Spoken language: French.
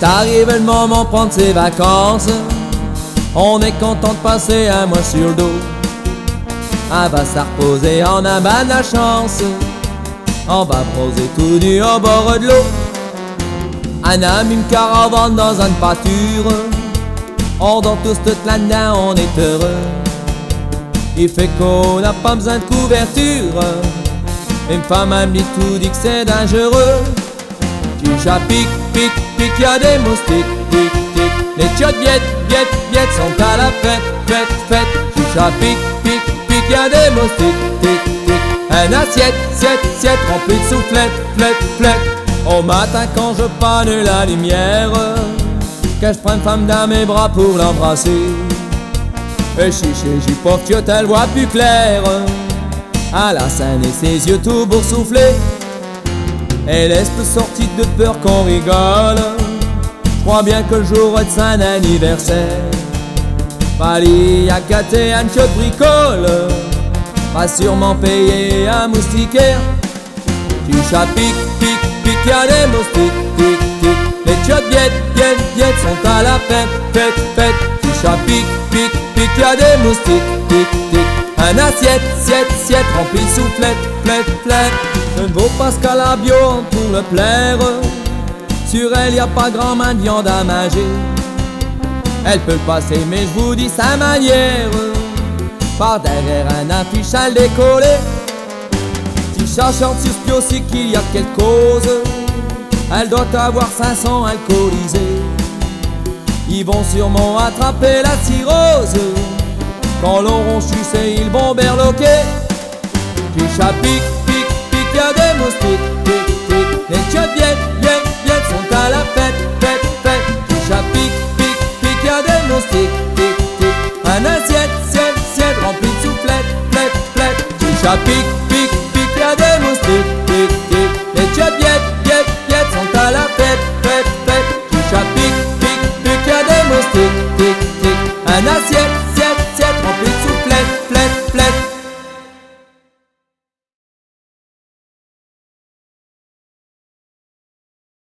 Quand arrive le moment de prendre ses vacances, on est content de passer un mois sur le dos. On va se reposer en un bain de la chance, on va bronzer tout nu au bord de l'eau. On a mis une caravane dans une pâture, on dort tous toute la nuit, on est heureux. Il fait qu'on n'a pas besoin de couverture, une femme a mis tout dit que c'est dangereux. Tu chat pique, pique, pique, y'a des moustiques, tic, tic. Les chiottes viette, viette, viette sont à la fête, fête, fête. Tu chat pique, pique, pique, y'a des moustiques, tic, tic. Un assiette, siette, siette remplie de soufflettes, flette, flette. Au matin quand je panne la lumière, que je prenne femme dans mes bras pour l'embrasser. Et chiché, j'y pauvre que t'elle voit plus clair, à la scène et ses yeux tout boursouflés. Elle est peu sortie de peur qu'on rigole. Je crois bien que le jour est de son anniversaire. Fallait y accater un chiotte bricole, va sûrement payer un moustiquaire. Tu chat pique, pique, pique, y'a des moustiques, tic, tic. Les chiottes viette, viette, viette sont à la fête, fête, fête. Tu chat pique, pique, pique, y'a des moustiques, tic, tic. Un assiette, siette, siette remplie de soufflettes, flette, flette. Ne vaut pas ce qu'à la bio pour le plaire. Sur elle y a pas grand main de viande à manger. Elle peut passer mais je vous dis sa manière, par derrière un affichage décollé. Si cherchant sur ce aussi qu'il y a quelque cause, elle doit avoir 500 alcoolisés. Ils vont sûrement attraper la cirrhose, quand l'auront sucé ils vont berloquer. Tu chat pique, pique, pique, y'a des moustiques, tic, tic. Les chiottes viette, viette, viette sont à la fête, fête, fête. Tu chat pique, pique, pique, y'a des moustiques, tic, tic. Un assiette, siette, siette remplie de soufflettes, flette, flette. Tu chat pique, pique, pique, y'a des moustiques.